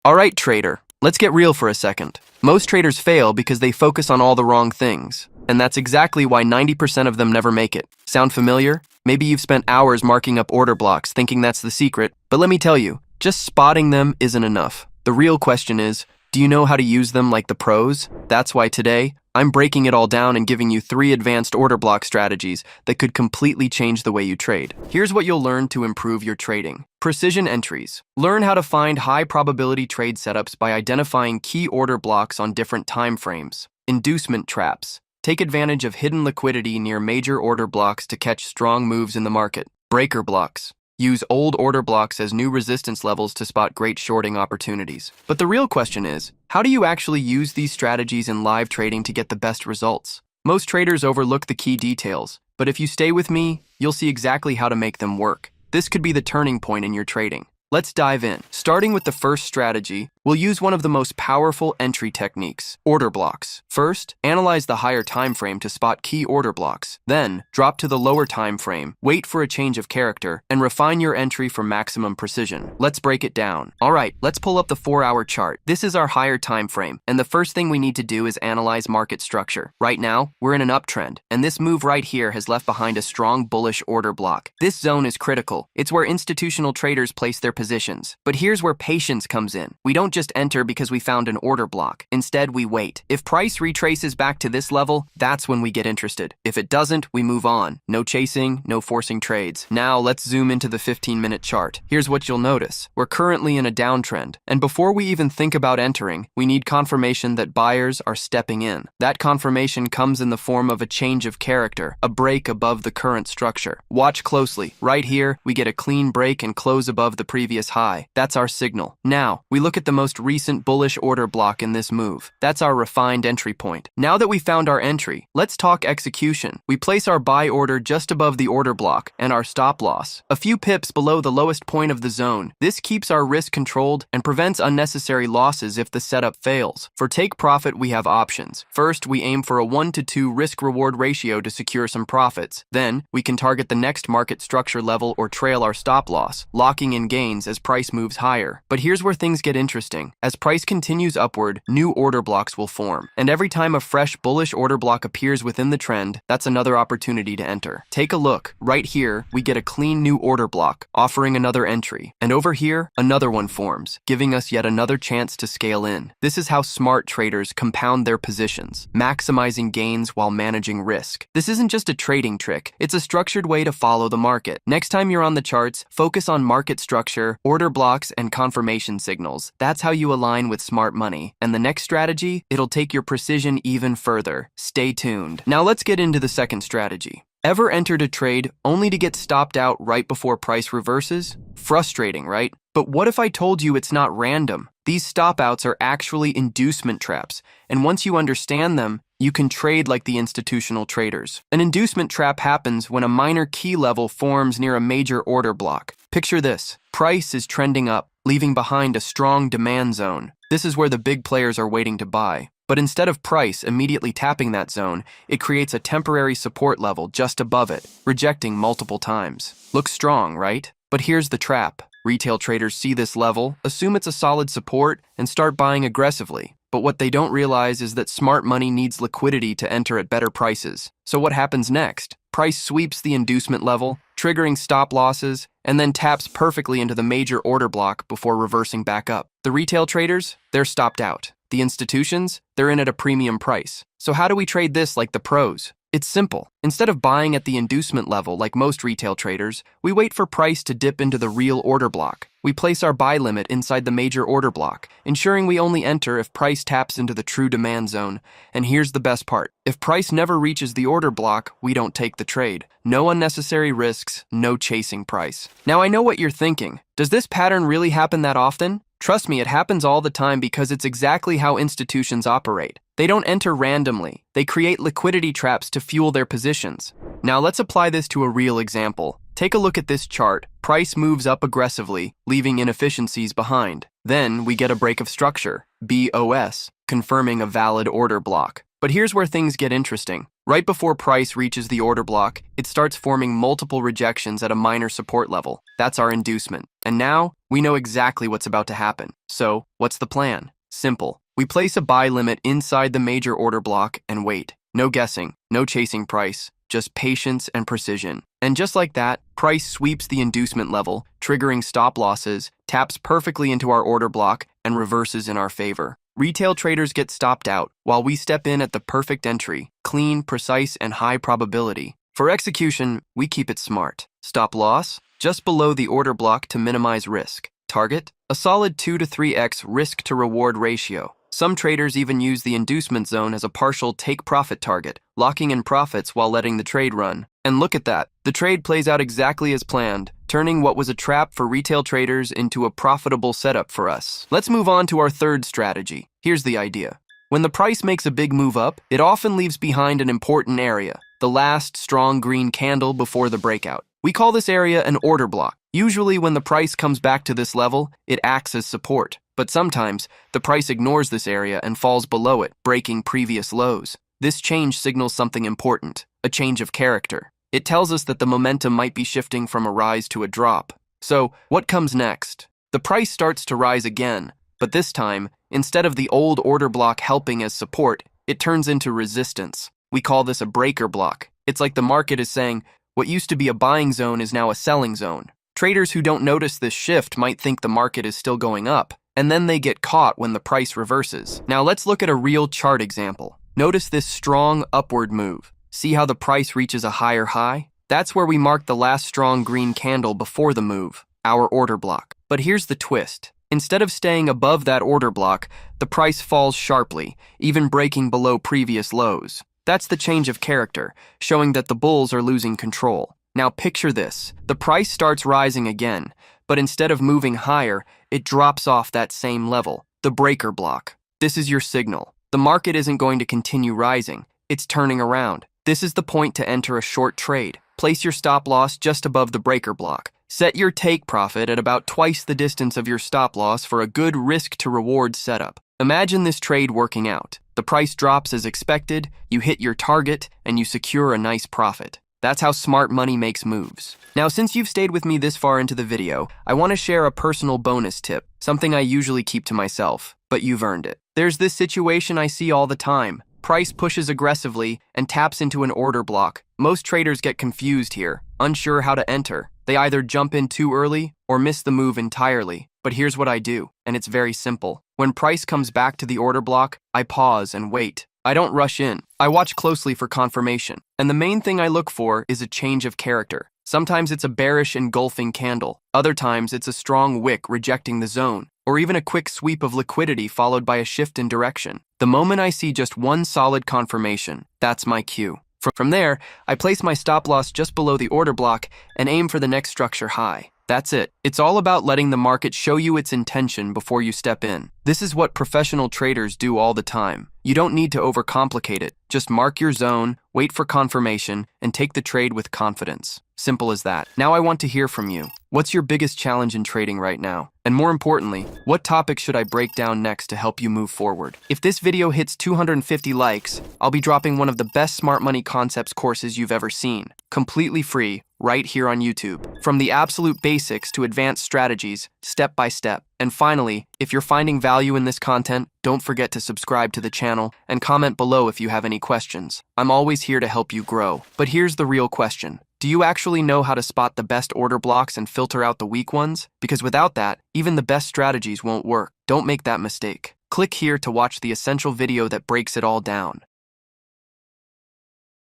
Alright, trader, let's get real for a second. Most traders fail because they focus on all the wrong things. And that's exactly why 90% of them never make it. Sound familiar? Maybe you've spent hours marking up order blocks thinking that's the secret, but let me tell you, just spotting them isn't enough. The real question is, do you know how to use them like the pros? That's why today, I'm breaking it all down and giving you 3 advanced order block strategies that could completely change the way you trade. Here's what you'll learn to improve your trading. Precision entries. Learn how to find high probability trade setups by identifying key order blocks on different time frames. Inducement traps. Take advantage of hidden liquidity near major order blocks to catch strong moves in the market. Breaker blocks. Use old order blocks as new resistance levels to spot great shorting opportunities. But the real question is, how do you actually use these strategies in live trading to get the best results? Most traders overlook the key details, but if you stay with me, you'll see exactly how to make them work. This could be the turning point in your trading. Let's dive in. Starting with the first strategy, we'll use one of the most powerful entry techniques, order blocks. First, analyze the higher time frame to spot key order blocks. Then, drop to the lower time frame, wait for a change of character, and refine your entry for maximum precision. Let's break it down. Alright, let's pull up the 4-hour chart. This is our higher time frame, and the first thing we need to do is analyze market structure. Right now, we're in an uptrend, and this move right here has left behind a strong bullish order block. This zone is critical. It's where institutional traders place their positions. But here's where patience comes in. We don't just enter because we found an order block. Instead, we wait. If price retraces back to this level, that's when we get interested. If it doesn't, we move on. No chasing, no forcing trades. Now, let's zoom into the 15-minute chart. Here's what you'll notice. We're currently in a downtrend, and before we even think about entering, we need confirmation that buyers are stepping in. That confirmation comes in the form of a change of character, a break above the current structure. Watch closely. Right here, we get a clean break and close above the previous high. That's our signal. Now, we look at the most recent bullish order block in this move. That's our refined entry point. Now that we found our entry, let's talk execution. We place our buy order just above the order block and our stop loss, a few pips below the lowest point of the zone. This keeps our risk controlled and prevents unnecessary losses if the setup fails. For take profit, we have options. First, we aim for a 1-to-2 risk-reward ratio to secure some profits. Then, we can target the next market structure level or trail our stop loss, locking in gains as price moves higher. But here's where things get interesting. As price continues upward, new order blocks will form. And every time a fresh bullish order block appears within the trend, that's another opportunity to enter. Take a look. Right here, we get a clean new order block, offering another entry. And over here, another one forms, giving us yet another chance to scale in. This is how smart traders compound their positions, maximizing gains while managing risk. This isn't just a trading trick, it's a structured way to follow the market. Next time you're on the charts, focus on market structure, order blocks, and confirmation signals. That's how you align with smart money. And the next strategy, it'll take your precision even further. Stay tuned. Now let's get into the second strategy. Ever entered a trade only to get stopped out right before price reverses? Frustrating, right? But what if I told you it's not random? These stop-outs are actually inducement traps, and once you understand them, you can trade like the institutional traders. An inducement trap happens when a minor key level forms near a major order block. Picture this. Price is trending up, leaving behind a strong demand zone. This is where the big players are waiting to buy. But instead of price immediately tapping that zone, it creates a temporary support level just above it, rejecting multiple times. Looks strong, right? But here's the trap. Retail traders see this level, assume it's a solid support, and start buying aggressively. But what they don't realize is that smart money needs liquidity to enter at better prices. So what happens next? Price sweeps the inducement level, triggering stop losses, and then taps perfectly into the major order block before reversing back up. The retail traders, they're stopped out. The institutions, they're in at a premium price. So how do we trade this like the pros? It's simple. Instead of buying at the inducement level like most retail traders, we wait for price to dip into the real order block. We place our buy limit inside the major order block, ensuring we only enter if price taps into the true demand zone. And here's the best part. If price never reaches the order block, we don't take the trade. No unnecessary risks, no chasing price. Now I know what you're thinking. Does this pattern really happen that often? Trust me, it happens all the time because it's exactly how institutions operate. They don't enter randomly. They create liquidity traps to fuel their positions. Now let's apply this to a real example. Take a look at this chart. Price moves up aggressively, leaving inefficiencies behind. Then we get a break of structure, BOS, confirming a valid order block. But here's where things get interesting. Right before price reaches the order block, it starts forming multiple rejections at a minor support level. That's our inducement. And now, We know exactly what's about to happen. So, what's the plan? Simple. We place a buy limit inside the major order block and wait. No guessing, no chasing price, just patience and precision. And just like that, price sweeps the inducement level, triggering stop losses, taps perfectly into our order block, and reverses in our favor. Retail traders get stopped out, while we step in at the perfect entry, clean, precise, and high probability. For execution, we keep it smart. Stop loss, just below the order block to minimize risk. Target, a solid 2 to 3x risk to reward ratio. Some traders even use the inducement zone as a partial take-profit target, locking in profits while letting the trade run. And look at that, the trade plays out exactly as planned, turning what was a trap for retail traders into a profitable setup for us. Let's move on to our third strategy. Here's the idea. When the price makes a big move up, it often leaves behind an important area, the last strong green candle before the breakout. We call this area an order block. Usually when the price comes back to this level, it acts as support. But sometimes, the price ignores this area and falls below it, breaking previous lows. This change signals something important, a change of character. It tells us that the momentum might be shifting from a rise to a drop. So, what comes next? The price starts to rise again, but this time, instead of the old order block helping as support, it turns into resistance. We call this a breaker block. It's like the market is saying, what used to be a buying zone is now a selling zone. Traders who don't notice this shift might think the market is still going up, and then they get caught when the price reverses. Now let's look at a real chart example. Notice this strong upward move. See how the price reaches a higher high? That's where we mark the last strong green candle before the move, our order block. But here's the twist. Instead of staying above that order block, the price falls sharply, even breaking below previous lows. That's the change of character, showing that the bulls are losing control. Now picture this. The price starts rising again, but instead of moving higher, it drops off that same level, the breaker block. This is your signal. The market isn't going to continue rising. It's turning around. This is the point to enter a short trade. Place your stop loss just above the breaker block. Set your take profit at about twice the distance of your stop loss for a good risk to reward setup. Imagine this trade working out. The price drops as expected, you hit your target, and you secure a nice profit. That's how smart money makes moves. Now, since you've stayed with me this far into the video, I want to share a personal bonus tip, something I usually keep to myself, but you've earned it. There's this situation I see all the time. Price pushes aggressively and taps into an order block. Most traders get confused here, unsure how to enter. They either jump in too early or miss the move entirely. But here's what I do, and it's very simple. When price comes back to the order block, I pause and wait. I don't rush in. I watch closely for confirmation. And the main thing I look for is a change of character. Sometimes it's a bearish engulfing candle. Other times it's a strong wick rejecting the zone, or even a quick sweep of liquidity followed by a shift in direction. The moment I see just one solid confirmation, that's my cue. From there, I place my stop loss just below the order block and aim for the next structure high. That's it. It's all about letting the market show you its intention before you step in. This is what professional traders do all the time. You don't need to overcomplicate it. Just mark your zone, wait for confirmation, and take the trade with confidence. Simple as that. Now I want to hear from you. What's your biggest challenge in trading right now? And more importantly, what topic should I break down next to help you move forward? If this video hits 250 likes, I'll be dropping one of the best smart money concepts courses you've ever seen, completely free, right here on YouTube. From the absolute basics to advanced strategies, step by step. And finally, if you're finding value in this content, don't forget to subscribe to the channel and comment below if you have any questions. I'm always here to help you grow. But here's the real question. Do you actually know how to spot the best order blocks and filter out the weak ones? Because without that, even the best strategies won't work. Don't make that mistake. Click here to watch the essential video that breaks it all down.